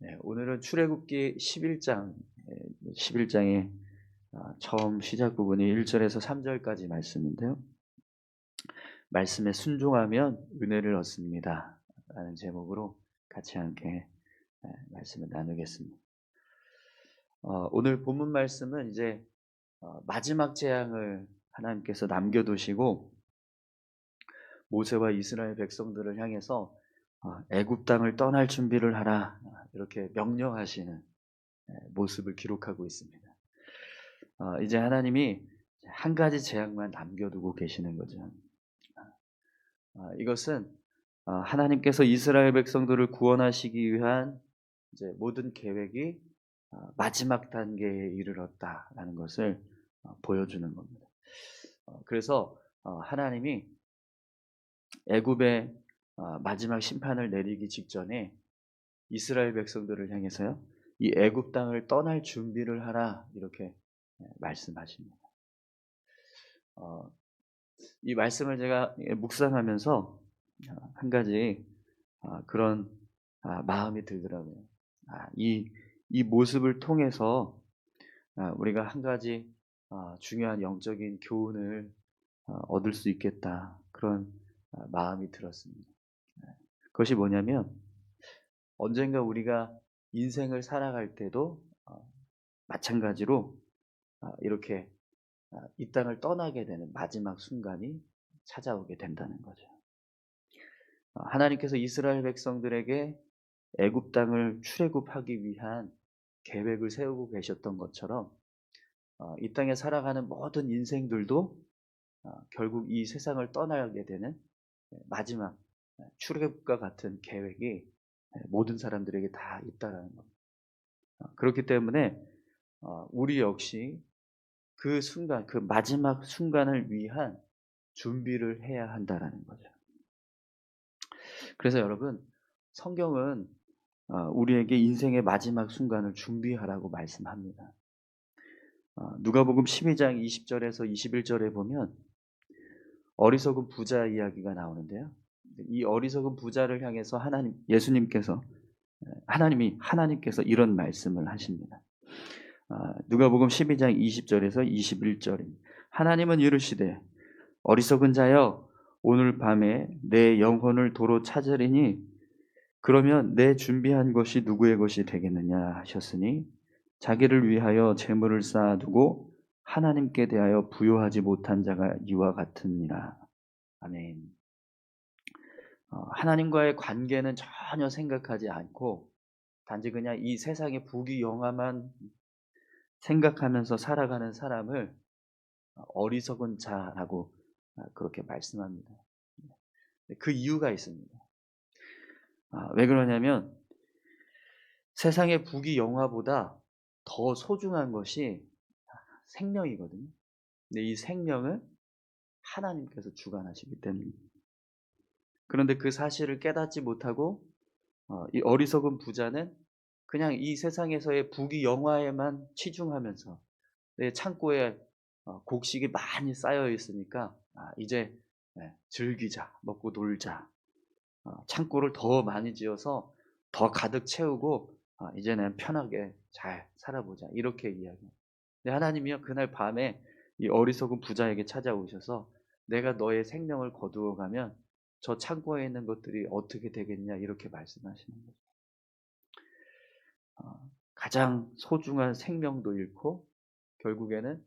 네, 오늘은 출애굽기 11장, 11장의 처음 시작 부분이 1절에서 3절까지 말씀인데요. 말씀에 순종하면 은혜를 얻습니다. 라는 제목으로 같이 함께 말씀을 나누겠습니다. 오늘 본문 말씀은 이제 마지막 재앙을 하나님께서 남겨두시고 모세와 이스라엘 백성들을 향해서 애굽 땅을 떠날 준비를 하라 이렇게 명령하시는 모습을 기록하고 있습니다. 이제 하나님이 한 가지 재앙만 남겨두고 계시는 거죠. 이것은 하나님께서 이스라엘 백성들을 구원하시기 위한 이제 모든 계획이 마지막 단계에 이르렀다라는 것을 보여주는 겁니다. 그래서 하나님이 애굽의 마지막 심판을 내리기 직전에 이스라엘 백성들을 향해서요, 이 애굽 땅을 떠날 준비를 하라 이렇게 말씀하십니다. 이 말씀을 제가 묵상하면서 한 가지 그런 마음이 들더라고요. 이 모습을 통해서 우리가 한 가지 중요한 영적인 교훈을 얻을 수 있겠다 그런 마음이 들었습니다. 그것이 뭐냐면 언젠가 우리가 인생을 살아갈 때도 마찬가지로 이렇게 이 땅을 떠나게 되는 마지막 순간이 찾아오게 된다는 거죠. 하나님께서 이스라엘 백성들에게 애굽 땅을 출애굽하기 위한 계획을 세우고 계셨던 것처럼 이 땅에 살아가는 모든 인생들도 결국 이 세상을 떠나게 되는 마지막 출애굽과 같은 계획이 모든 사람들에게 다 있다라는 겁니다. 그렇기 때문에 우리 역시 그 순간, 그 마지막 순간을 위한 준비를 해야 한다라는 거죠. 그래서 여러분, 성경은 우리에게 인생의 마지막 순간을 준비하라고 말씀합니다. 누가복음 12장 20절에서 21절에 보면 어리석은 부자 이야기가 나오는데요. 이 어리석은 부자를 향해서 하나님께서 이런 말씀을 하십니다. 누가복음 12장 20절에서 21절입니다. 하나님은 이르시되 어리석은 자여 오늘 밤에 내 영혼을 도로 찾으리니 그러면 내 준비한 것이 누구의 것이 되겠느냐 하셨으니 자기를 위하여 재물을 쌓아두고 하나님께 대하여 부요하지 못한 자가 이와 같으니라. 아멘. 하나님과의 관계는 전혀 생각하지 않고 단지 그냥 이 세상의 부귀영화만 생각하면서 살아가는 사람을 어리석은 자라고 그렇게 말씀합니다. 그 이유가 있습니다. 왜 그러냐면 세상의 부귀영화보다 더 소중한 것이 생명이거든요. 근데 이 생명을 하나님께서 주관하시기 때문입니다. 그런데 그 사실을 깨닫지 못하고 이 어리석은 부자는 그냥 이 세상에서의 부귀영화에만 치중하면서 내 창고에 곡식이 많이 쌓여 있으니까 이제 즐기자, 먹고 놀자, 창고를 더 많이 지어서 더 가득 채우고 이제는 편하게 잘 살아보자 이렇게 이야기해요. 근데 하나님이요 그날 밤에 이 어리석은 부자에게 찾아오셔서 내가 너의 생명을 거두어가면 저 창고에 있는 것들이 어떻게 되겠냐 이렇게 말씀하시는 거죠. 가장 소중한 생명도 잃고 결국에는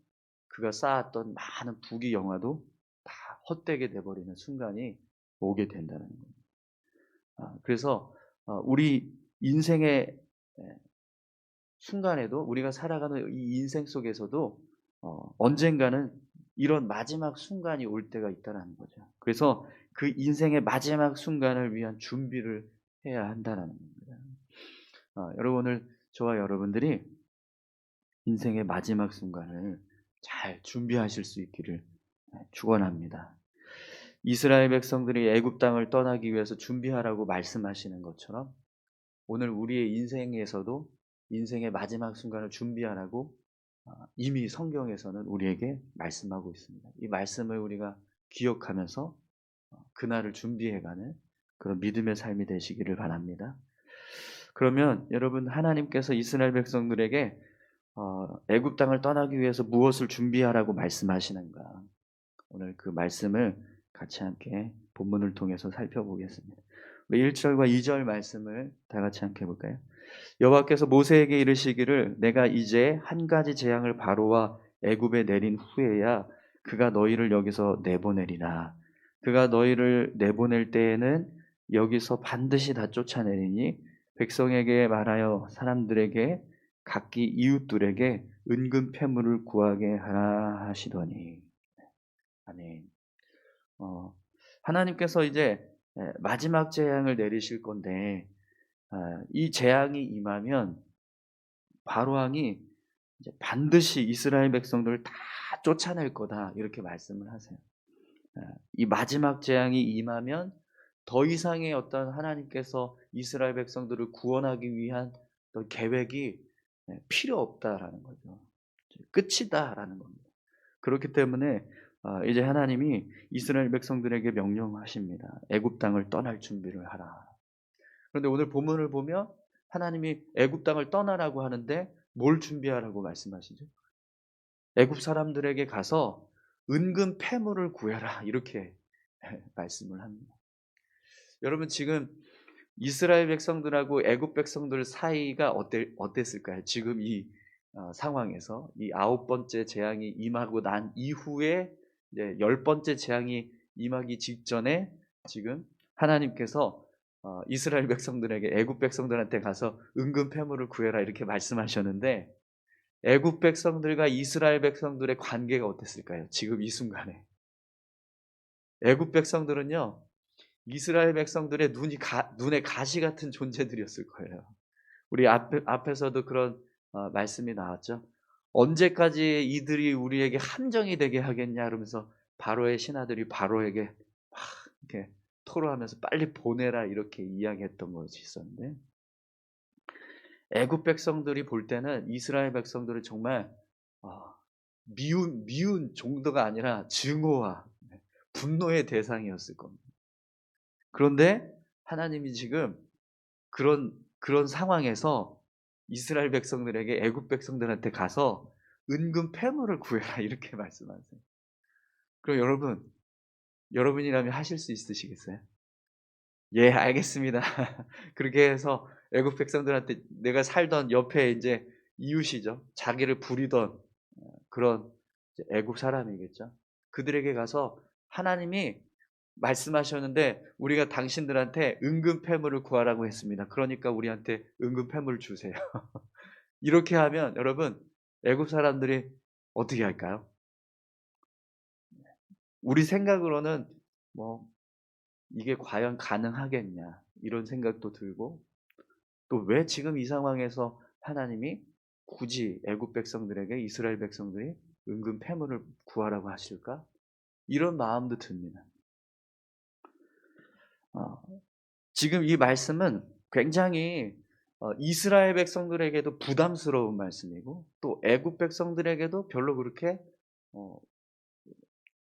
그가 쌓았던 많은 부귀영화도 다 헛되게 돼버리는 순간이 오게 된다는 겁니다. 그래서 우리 인생의 순간에도 우리가 살아가는 이 인생 속에서도 언젠가는 이런 마지막 순간이 올 때가 있다는 거죠. 그래서 그 인생의 마지막 순간을 위한 준비를 해야 한다는 겁니다. 여러분 오늘 저와 여러분들이 인생의 마지막 순간을 잘 준비하실 수 있기를 축원합니다. 이스라엘 백성들이 애굽 땅을 떠나기 위해서 준비하라고 말씀하시는 것처럼 오늘 우리의 인생에서도 인생의 마지막 순간을 준비하라고 이미 성경에서는 우리에게 말씀하고 있습니다. 이 말씀을 우리가 기억하면서 그날을 준비해가는 그런 믿음의 삶이 되시기를 바랍니다. 그러면 여러분 하나님께서 이스라엘 백성들에게 애굽 땅을 떠나기 위해서 무엇을 준비하라고 말씀하시는가? 오늘 그 말씀을 같이 함께 본문을 통해서 살펴보겠습니다. 우리 1절과 2절 말씀을 다 같이 함께 볼까요? 여호와께서 모세에게 이르시기를 내가 이제 한 가지 재앙을 바로와 애굽에 내린 후에야 그가 너희를 여기서 내보내리라. 그가 너희를 내보낼 때에는 여기서 반드시 다 쫓아내리니 백성에게 말하여 사람들에게 각기 이웃들에게 은근 패물을 구하게 하라 하시더니. 아멘. 어, 하나님께서 이제 마지막 재앙을 내리실 건데 이 재앙이 임하면 바로 왕이 이제 반드시 이스라엘 백성들을 다 쫓아낼 거다 이렇게 말씀을 하세요. 이 마지막 재앙이 임하면 더 이상의 어떤 하나님께서 이스라엘 백성들을 구원하기 위한 어떤 계획이 필요 없다라는 거죠. 끝이다라는 겁니다. 그렇기 때문에 이제 하나님이 이스라엘 백성들에게 명령하십니다. 애굽 땅을 떠날 준비를 하라. 그런데 오늘 본문을 보면 하나님이 애굽 땅을 떠나라고 하는데 뭘 준비하라고 말씀하시죠? 애굽 사람들에게 가서 은근 패물을 구해라 이렇게 말씀을 합니다. 여러분 지금 이스라엘 백성들하고 애굽 백성들 사이가 어땠을까요? 지금 이 상황에서 이 9번째 재앙이 임하고 난 이후에 이제 10번째 재앙이 임하기 직전에 지금 하나님께서 이스라엘 백성들에게 애굽 백성들한테 가서 은근 패물을 구해라 이렇게 말씀하셨는데 애굽 백성들과 이스라엘 백성들의 관계가 어땠을까요? 지금 이 순간에 애굽 백성들은요 이스라엘 백성들의 눈에 가시 같은 존재들이었을 거예요. 우리 앞에서도 그런 말씀이 나왔죠. 언제까지 이들이 우리에게 함정이 되게 하겠냐 그러면서 바로의 신하들이 바로에게 막 이렇게 토로하면서 빨리 보내라 이렇게 이야기했던 것이 있었는데 애굽 백성들이 볼 때는 이스라엘 백성들을 정말 미운 정도가 아니라 증오와 분노의 대상이었을 겁니다. 그런데 하나님이 지금 그런 상황에서 이스라엘 백성들에게 애굽 백성들한테 가서 은근 패물을 구해라 이렇게 말씀하세요. 그럼 여러분이라면 하실 수 있으시겠어요? 예, 알겠습니다. 그렇게 해서 애굽 백성들한테 내가 살던 옆에 이제 이웃이죠. 자기를 부리던 그런 애굽 사람이겠죠. 그들에게 가서 하나님이 말씀하셨는데 우리가 당신들한테 은근 패물을 구하라고 했습니다. 그러니까 우리한테 은근 패물을 주세요. 이렇게 하면 여러분 애굽 사람들이 어떻게 할까요? 우리 생각으로는 뭐 이게 과연 가능하겠냐 이런 생각도 들고 또 왜 지금 이 상황에서 하나님이 굳이 애굽 백성들에게 이스라엘 백성들이 은근 패물을 구하라고 하실까? 이런 마음도 듭니다. 어, 지금 이 말씀은 굉장히 이스라엘 백성들에게도 부담스러운 말씀이고 또 애굽 백성들에게도 별로 그렇게 어,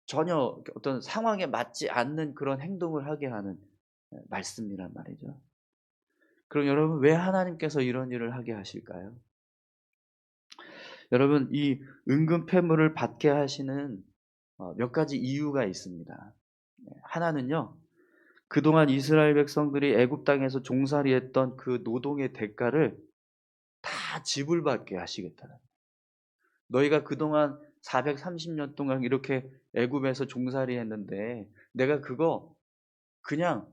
전혀 어떤 상황에 맞지 않는 그런 행동을 하게 하는 말씀이란 말이죠. 그럼 여러분 왜 하나님께서 이런 일을 하게 하실까요? 여러분 이 은근 패물을 받게 하시는 몇 가지 이유가 있습니다. 하나는요. 그동안 이스라엘 백성들이 애굽 땅에서 종살이했던 그 노동의 대가를 다 지불받게 하시겠다는. 너희가 그동안 430년 동안 이렇게 애굽에서 종살이했는데 내가 그거 그냥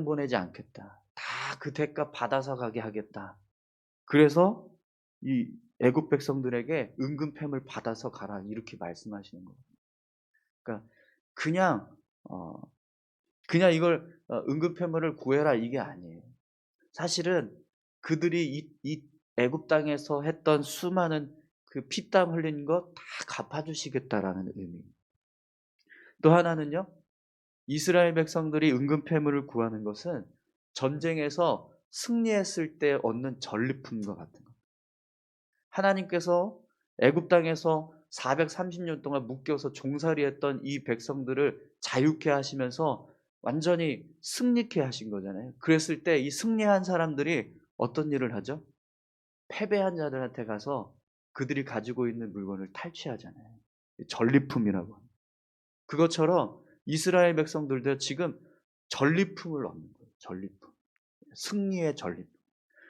보내지 않겠다. 다 그 대가 받아서 가게 하겠다. 그래서 이 애굽 백성들에게 은근팸을 받아서 가라 이렇게 말씀하시는 거예요. 그러니까 그냥 어 그냥 이걸 은근패물을 구해라 이게 아니에요. 사실은 그들이 이 애굽 땅에서 했던 수많은 그 피땀 흘린 것 다 갚아주시겠다라는 의미. 또 하나는요. 이스라엘 백성들이 은근패물을 구하는 것은 전쟁에서 승리했을 때 얻는 전리품과 같은 것. 하나님께서 애굽 땅에서 430년 동안 묶여서 종살이했던 이 백성들을 자유케 하시면서 완전히 승리케 하신 거잖아요. 그랬을 때 이 승리한 사람들이 어떤 일을 하죠? 패배한 자들한테 가서 그들이 가지고 있는 물건을 탈취하잖아요. 전리품이라고 합니다. 그것처럼 이스라엘 백성들도 지금 전리품을 얻는 거예요. 전리품. 승리의 전리품.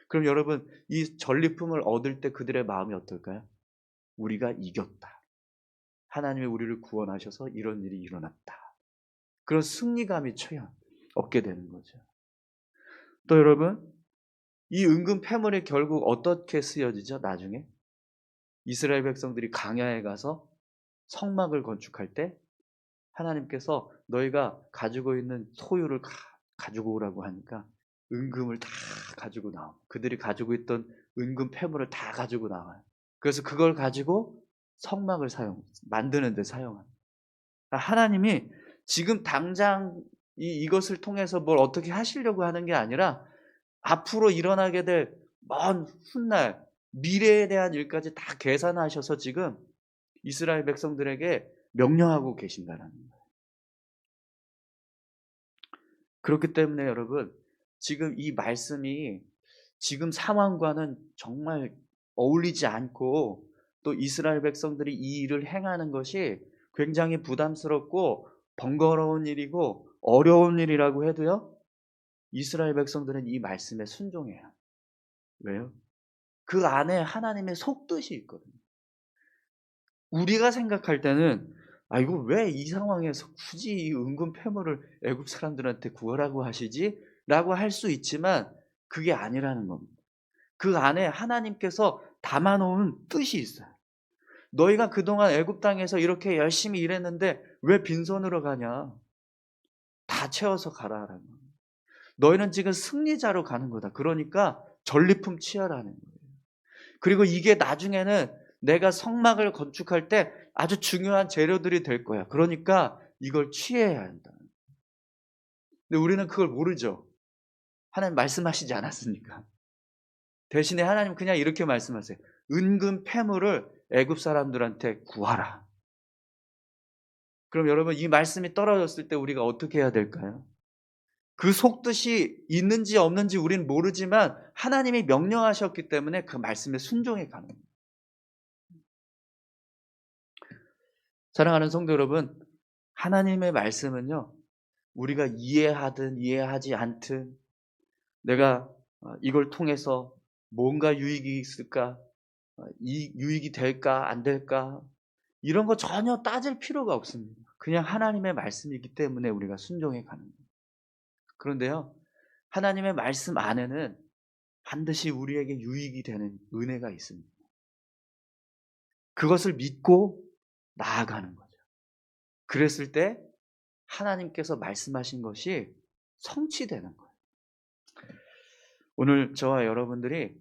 그럼 여러분 이 전리품을 얻을 때 그들의 마음이 어떨까요? 우리가 이겼다. 하나님이 우리를 구원하셔서 이런 일이 일어났다. 그런 승리감이 얻게 되는 거죠. 또 여러분 이 은금 패물이 결국 어떻게 쓰여지죠? 나중에 이스라엘 백성들이 광야에 가서 성막을 건축할 때 하나님께서 너희가 가지고 있는 소유를 가지고 오라고 하니까 은금을 다 가지고 나와요. 그들이 가지고 있던 은금 패물을 다 가지고 나와요. 그래서 그걸 가지고 성막을 만드는 데 사용합니다. 하나님이 지금 당장 이것을 통해서 뭘 어떻게 하시려고 하는 게 아니라 앞으로 일어나게 될 먼 훗날 미래에 대한 일까지 다 계산하셔서 지금 이스라엘 백성들에게 명령하고 계신다는 거예요. 그렇기 때문에 여러분 지금 이 말씀이 지금 상황과는 정말 어울리지 않고 또 이스라엘 백성들이 이 일을 행하는 것이 굉장히 부담스럽고 번거로운 일이고 어려운 일이라고 해도요. 이스라엘 백성들은 이 말씀에 순종해요. 왜요? 그 안에 하나님의 속뜻이 있거든요. 우리가 생각할 때는 이거 왜 이 상황에서 굳이 이 은금 패물을 애굽 사람들한테 구하라고 하시지? 라고 할 수 있지만 그게 아니라는 겁니다. 그 안에 하나님께서 담아놓은 뜻이 있어요. 너희가 그동안 애굽 땅에서 이렇게 열심히 일했는데 왜 빈손으로 가냐? 다 채워서 가라라는 거예요. 너희는 지금 승리자로 가는 거다. 그러니까 전리품 취하라는 거예요. 그리고 이게 나중에는 내가 성막을 건축할 때 아주 중요한 재료들이 될 거야. 그러니까 이걸 취해야 한다. 근데 우리는 그걸 모르죠. 하나님 말씀하시지 않았으니까. 대신에 하나님 그냥 이렇게 말씀하세요. 은금 패물을 애굽 사람들한테 구하라. 그럼 여러분 이 말씀이 떨어졌을 때 우리가 어떻게 해야 될까요? 그 속뜻이 있는지 없는지 우리는 모르지만 하나님이 명령하셨기 때문에 그 말씀에 순종해 가는 거예요. 사랑하는 성도 여러분, 하나님의 말씀은요. 우리가 이해하든 이해하지 않든 내가 이걸 통해서 뭔가 유익이 있을까? 이 유익이 될까 안 될까? 이런 거 전혀 따질 필요가 없습니다. 그냥 하나님의 말씀이기 때문에 우리가 순종해 가는 거예요. 그런데요. 하나님의 말씀 안에는 반드시 우리에게 유익이 되는 은혜가 있습니다. 그것을 믿고 나아가는 거죠. 그랬을 때 하나님께서 말씀하신 것이 성취되는 거예요. 오늘 저와 여러분들이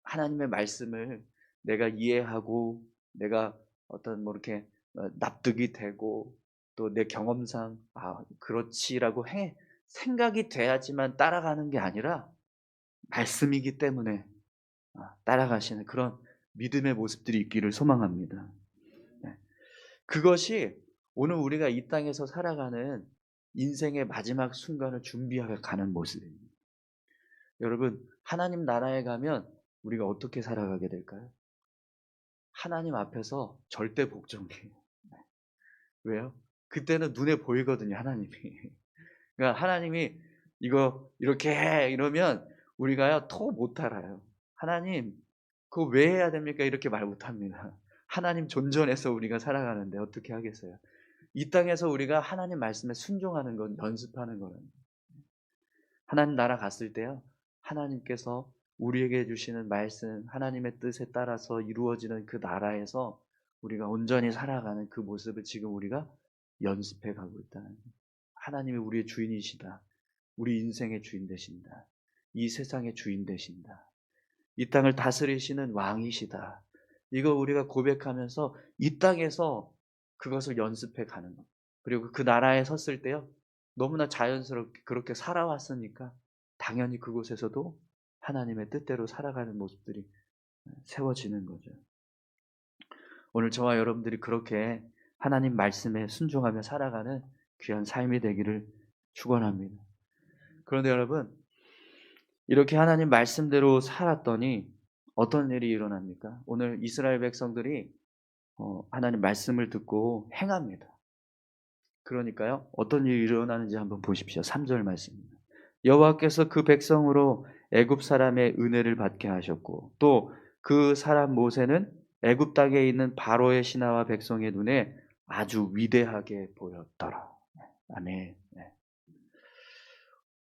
하나님의 말씀을 내가 이해하고 내가 어떤 이렇게 납득이 되고 또 내 경험상 그렇지라고 생각이 돼야지만 따라가는 게 아니라 말씀이기 때문에 따라가시는 그런 믿음의 모습들이 있기를 소망합니다. 네. 그것이 오늘 우리가 이 땅에서 살아가는 인생의 마지막 순간을 준비하여 가는 모습입니다. 여러분 하나님 나라에 가면 우리가 어떻게 살아가게 될까요? 하나님 앞에서 절대 복종이에요. 왜요? 그때는 눈에 보이거든요, 하나님이. 그러니까 하나님이 이거 이렇게 해 이러면 우리가요 더 못 알아요. 하나님 그거 왜 해야 됩니까? 이렇게 말 못 합니다. 하나님 존전해서 우리가 살아가는데 어떻게 하겠어요? 이 땅에서 우리가 하나님 말씀에 순종하는 건 연습하는 거예요. 하나님 나라 갔을 때요. 하나님께서 우리에게 주시는 말씀, 하나님의 뜻에 따라서 이루어지는 그 나라에서 우리가 온전히 살아가는 그 모습을 지금 우리가 연습해 가고 있다는 거예요. 하나님이 우리의 주인이시다. 우리 인생의 주인 되신다. 이 세상의 주인 되신다. 이 땅을 다스리시는 왕이시다. 이거 우리가 고백하면서 이 땅에서 그것을 연습해 가는 것. 그리고 그 나라에 섰을 때요. 너무나 자연스럽게 그렇게 살아왔으니까 당연히 그곳에서도 하나님의 뜻대로 살아가는 모습들이 세워지는 거죠. 오늘 저와 여러분들이 그렇게 하나님 말씀에 순종하며 살아가는 귀한 삶이 되기를 축원합니다. 그런데 여러분 이렇게 하나님 말씀대로 살았더니 어떤 일이 일어납니까? 오늘 이스라엘 백성들이 하나님 말씀을 듣고 행합니다. 그러니까요. 어떤 일이 일어나는지 한번 보십시오. 3절 말씀입니다. 여호와께서 그 백성으로 애굽 사람의 은혜를 받게 하셨고 또 그 사람 모세는 애굽 땅에 있는 바로의 신하와 백성의 눈에 아주 위대하게 보였더라. 아멘. 네.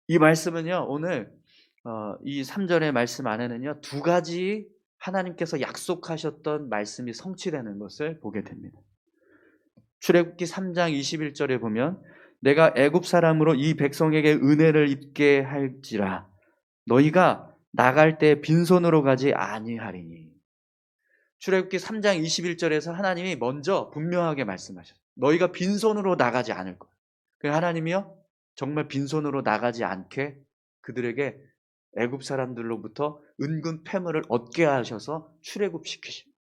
이 말씀은요. 오늘 이 3 절의 말씀 안에는요. 두 가지 하나님께서 약속하셨던 말씀이 성취되는 것을 보게 됩니다. 출애굽기 3장 21 절에 보면 내가 애굽 사람으로 이 백성에게 은혜를 입게 할지라 너희가 나갈 때 빈손으로 가지 아니하리니. 출애굽기 3장 21 절에서 하나님이 먼저 분명하게 말씀하셨어요. 너희가 빈손으로 나가지 않을 거야. 그 하나님이요 정말 빈손으로 나가지 않게 그들에게 애굽 사람들로부터 은근 패물을 얻게 하셔서 출애굽시키십니다.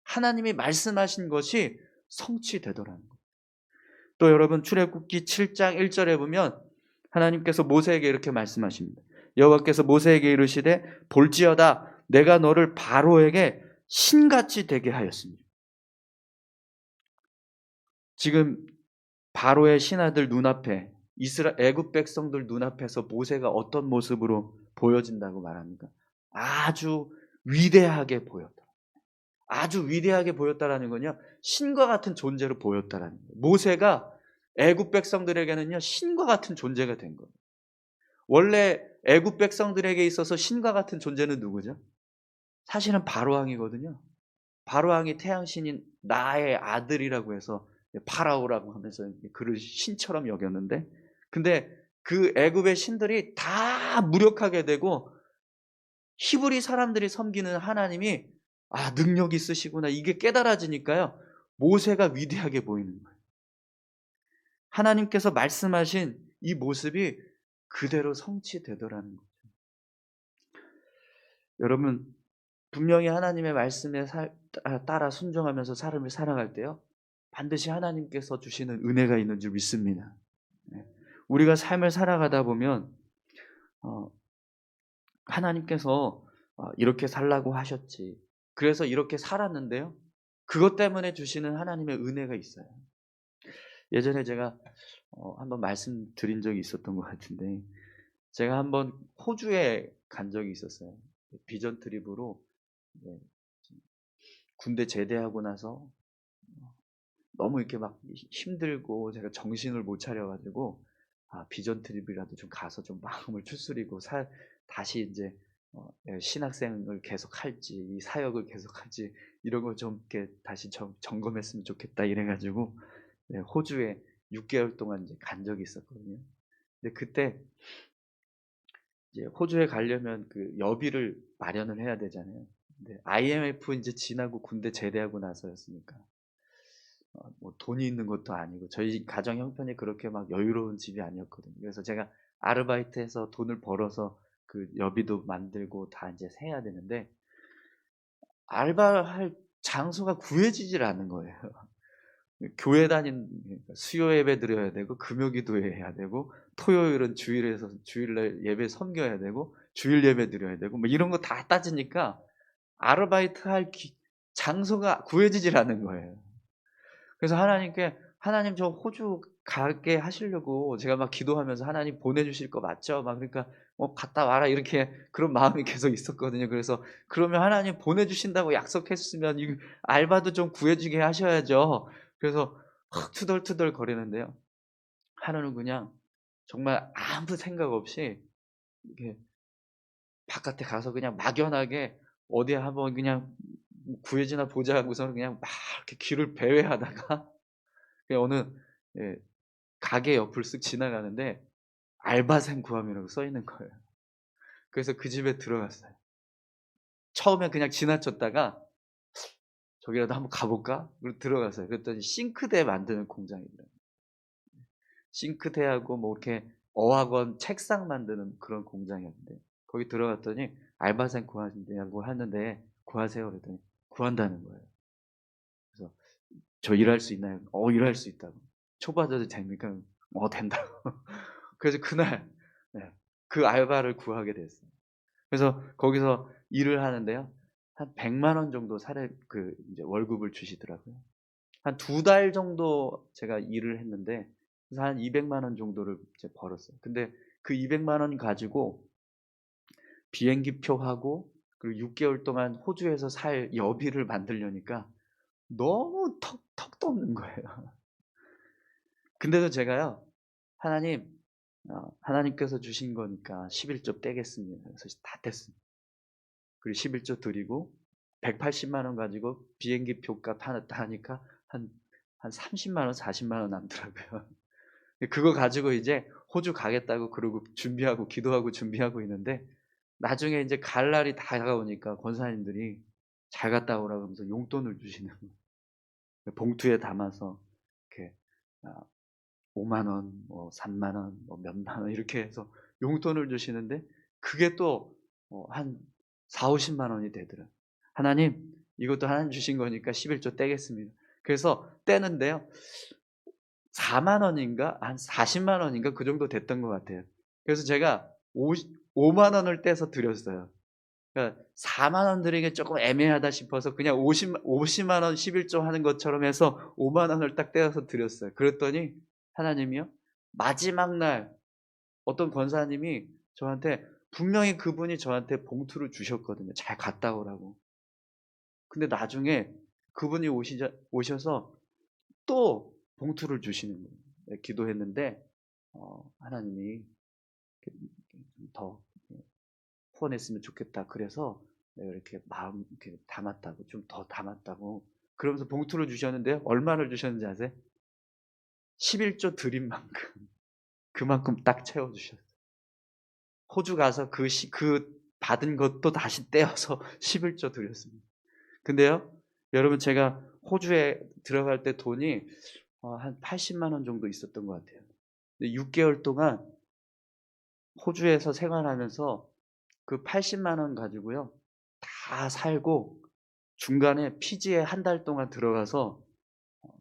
하나님이 말씀하신 것이 성취되더라는 거예요. 또 여러분 출애굽기 7장 1절에 보면 하나님께서 모세에게 이렇게 말씀하십니다. 여호와께서 모세에게 이르시되 볼지어다 내가 너를 바로에게 신같이 되게 하였습니다. 지금 바로의 신하들 눈앞에 애굽 백성들 눈앞에서 모세가 어떤 모습으로 보여진다고 말합니까? 아주 위대하게 보였다. 아주 위대하게 보였다라는 건요. 신과 같은 존재로 보였다라는 거예요. 모세가 애굽 백성들에게는요. 신과 같은 존재가 된 거예요. 원래 애굽 백성들에게 있어서 신과 같은 존재는 누구죠? 사실은 바로 왕이거든요. 바로 왕이 태양신인 나의 아들이라고 해서 파라오라고 하면서 그를 신처럼 여겼는데 근데 그 애굽의 신들이 다 무력하게 되고 히브리 사람들이 섬기는 하나님이 능력 있으시구나 이게 깨달아지니까요. 모세가 위대하게 보이는 거예요. 하나님께서 말씀하신 이 모습이 그대로 성취되더라는 거죠. 여러분 분명히 하나님의 말씀에 따라 순종하면서 삶을 살아갈 때요. 반드시 하나님께서 주시는 은혜가 있는 줄 믿습니다. 네. 우리가 삶을 살아가다 보면 하나님께서 이렇게 살라고 하셨지. 그래서 이렇게 살았는데요. 그것 때문에 주시는 하나님의 은혜가 있어요. 예전에 제가 한번 말씀드린 적이 있었던 것 같은데 제가 한번 호주에 간 적이 있었어요. 비전 트립으로 군대 제대하고 나서 너무 이렇게 막 힘들고 제가 정신을 못 차려가지고 비전 트립이라도 좀 가서 좀 마음을 추스리고 다시 이제 신학생을 계속 할지 이 사역을 계속 할지 이런 걸 좀 이렇게 다시 점검했으면 좋겠다 이래가지고 호주에 6개월 동안 이제 간 적이 있었거든요. 근데 그때 이제 호주에 가려면 그 여비를 마련을 해야 되잖아요. 근데 IMF 이제 지나고 군대 제대하고 나서였으니까 뭐 돈이 있는 것도 아니고 저희 가정 형편이 그렇게 막 여유로운 집이 아니었거든요. 그래서 제가 아르바이트해서 돈을 벌어서 그 여비도 만들고 다 이제 해야 되는데 알바할 장소가 구해지질 않는 거예요. 교회 수요 예배 드려야 되고 금요기도 해야 되고 토요일은 주일에서 주일날 예배 섬겨야 되고 주일 예배 드려야 되고 뭐 이런 거 다 따지니까 아르바이트 할 장소가 구해지질 않는 거예요. 그래서 하나님께 "하나님 저 호주 가게 하시려고 제가 막 기도하면서 '하나님 보내주실 거 맞죠?' 막 그러니까 "갔다 와라." 이렇게 그런 마음이 계속 있었거든요. 그래서 "그러면 하나님 보내주신다고 약속했으면 이 알바도 좀 구해주게 하셔야죠." 그래서 막 투덜투덜 거리는데요. 하루는 그냥 정말 아무 생각 없이 이렇게 바깥에 가서 그냥 막연하게 어디 한번 그냥 구해지나 보자 하고서는 그냥 막 이렇게 길을 배회하다가 그냥 어느 예 가게 옆을 쓱 지나가는데 알바생 구함이라고 써 있는 거예요. 그래서 그 집에 들어갔어요. 처음에 그냥 지나쳤다가 '저기라도 한번 가 볼까?' 그리고 들어갔어요. 그랬더니 싱크대 만드는 공장이더라고요. 싱크대하고 뭐 이렇게 어학원 책상 만드는 그런 공장이었는데 거기 들어갔더니 알바생 구하냐고 하는데 "구하세요." 그랬더니 구한다는 거예요. 그래서 "저 일할 수 있나요?" 일할 수 있다고. "초받아도 됩니까?" 된다고. 그래서 그날 네. 그 알바를 구하게 됐어요. 그래서 거기서 일을 하는데요. 한 100만 원 정도 이제 월급을 주시더라고요. 한 2달 정도 제가 일을 했는데 그래서 한 200만 원 정도를 이제 벌었어요. 근데 그 200만 원 가지고 비행기표하고 그리고 6개월 동안 호주에서 살 여비를 만들려니까 너무 턱도 없는 거예요. 근데도 제가요. 하나님, 하나님께서 주신 거니까 11조 떼겠습니다. 그래서 다 뗐습니다. 그리고 11조 드리고 180만 원 가지고 비행기 표값 하나 하니까 한 30만 원, 40만 원 남더라고요. 그거 가지고 이제 호주 가겠다고 그러고 준비하고 기도하고 준비하고 있는데 나중에 이제 갈 날이 다가오니까 권사님들이 잘 갔다 오라고 하면서 용돈을 주시는 거예요. 봉투에 담아서 이렇게 5만 원, 뭐 3만 원, 뭐 몇만 원 이렇게 해서 용돈을 주시는데 그게 또 한 40-50만 원이 되더라고요. 하나님, 이것도 하나님 주신 거니까 11조 떼겠습니다. 그래서 떼는데요. 4만 원인가 한 40만 원인가 그 정도 됐던 것 같아요. 그래서 제가 5만 원을 떼서 드렸어요. 그러니까 4만 원 드리기 조금 애매하다 싶어서 그냥 50만 원 11조 하는 것처럼 해서 5만 원을 딱 떼어서 드렸어요. 그랬더니 하나님이요. 마지막 날 어떤 권사님이 저한테 분명히 그분이 저한테 봉투를 주셨거든요. 잘 갔다 오라고. 근데 나중에 그분이 오셔서 또 봉투를 주시는 거예요. 네, 기도했는데 하나님이 더 후원했으면 좋겠다. 그래서 내가 이렇게 마음 이렇게 담았다고 좀 더 담았다고 그러면서 봉투를 주셨는데 얼마를 주셨는지 아세요? 11조 드린 만큼 그만큼 딱 채워 주셨어요. 호주 가서 그 받은 것도 다시 떼어서 11조 드렸습니다. 근데요, 여러분 제가 호주에 들어갈 때 돈이 한 80만 원 정도 있었던 것 같아요. 6개월 동안 호주에서 생활하면서 그 80만 원 가지고요. 다 살고 중간에 피지에 한 달 동안 들어가서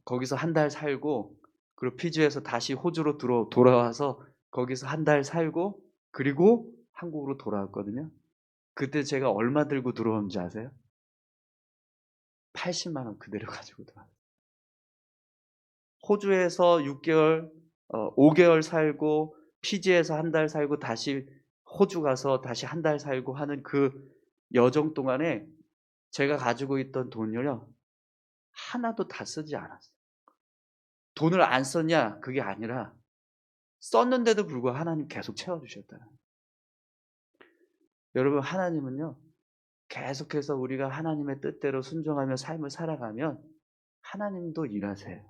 거기서 한 달 살고 그리고 피지에서 다시 호주로 돌아와서 거기서 한 달 살고 그리고 한국으로 돌아왔거든요. 그때 제가 얼마 들고 들어온지 아세요? 80만 원 그대로 가지고 들어왔어요. 호주에서 6개월 5개월 살고 피지에서 한 달 살고 다시 호주 가서 다시 한 달 살고 하는 그 여정 동안에 제가 가지고 있던 돈을요. 하나도 다 쓰지 않았어요. 돈을 안 썼냐? 그게 아니라 썼는데도 불구하고 하나님 계속 채워 주셨다는 거예요. 여러분 하나님은요. 계속해서 우리가 하나님의 뜻대로 순종하며 삶을 살아가면 하나님도 일하세요.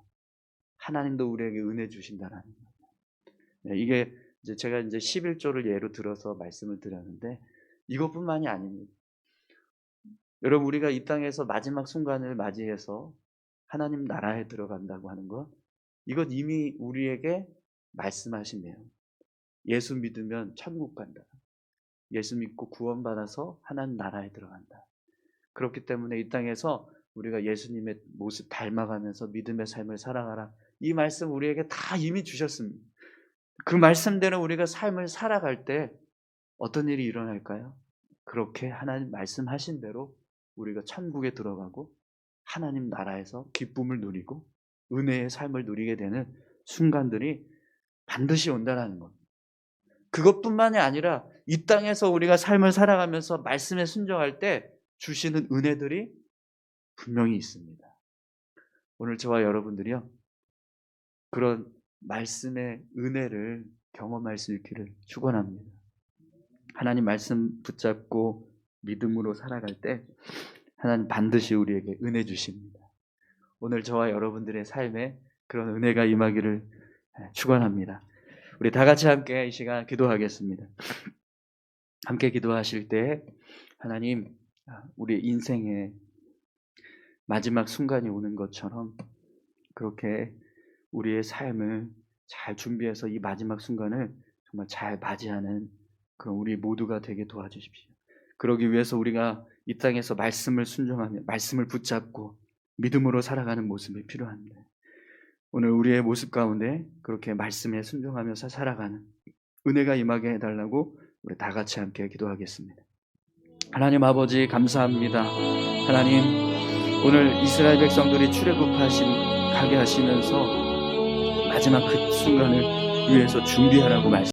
하나님도 우리에게 은혜 주신다는 거예요. 네, 이게 이제 제가 이제 11조를 예로 들어서 말씀을 드렸는데 이것뿐만이 아닙니다. 여러분 우리가 이 땅에서 마지막 순간을 맞이해서 하나님 나라에 들어간다고 하는 것 이것 이미 우리에게 말씀하신 내용. 예수 믿으면 천국 간다. 예수 믿고 구원받아서 하나님 나라에 들어간다. 그렇기 때문에 이 땅에서 우리가 예수님의 모습 닮아가면서 믿음의 삶을 살아가라. 이 말씀 우리에게 다 이미 주셨습니다. 그 말씀대로 우리가 삶을 살아갈 때 어떤 일이 일어날까요? 그렇게 하나님 말씀하신 대로 우리가 천국에 들어가고 하나님 나라에서 기쁨을 누리고 은혜의 삶을 누리게 되는 순간들이 반드시 온다는 것. 그것뿐만이 아니라 이 땅에서 우리가 삶을 살아가면서 말씀에 순종할 때 주시는 은혜들이 분명히 있습니다. 오늘 저와 여러분들이요. 그런 말씀의 은혜를 경험할 수 있기를 축원합니다. 하나님 말씀 붙잡고 믿음으로 살아갈 때 하나님 반드시 우리에게 은혜 주십니다. 오늘 저와 여러분들의 삶에 그런 은혜가 임하기를 축원합니다. 우리 다 같이 함께 이 시간 기도하겠습니다. 함께 기도하실 때 하나님 우리 인생의 마지막 순간이 오는 것처럼 그렇게 우리의 삶을 잘 준비해서 이 마지막 순간을 정말 잘 맞이하는 그런 우리 모두가 되게 도와주십시오. 그러기 위해서 우리가 이 땅에서 말씀을 순종하며 말씀을 붙잡고 믿음으로 살아가는 모습이 필요합니다. 오늘 우리의 모습 가운데 그렇게 말씀에 순종하면서 살아가는 은혜가 임하게 해달라고 우리 다 같이 함께 기도하겠습니다. 하나님 아버지 감사합니다. 하나님 오늘 이스라엘 백성들이 가게 하시면서 마지막 그 순간을 위해서 준비하라고 말씀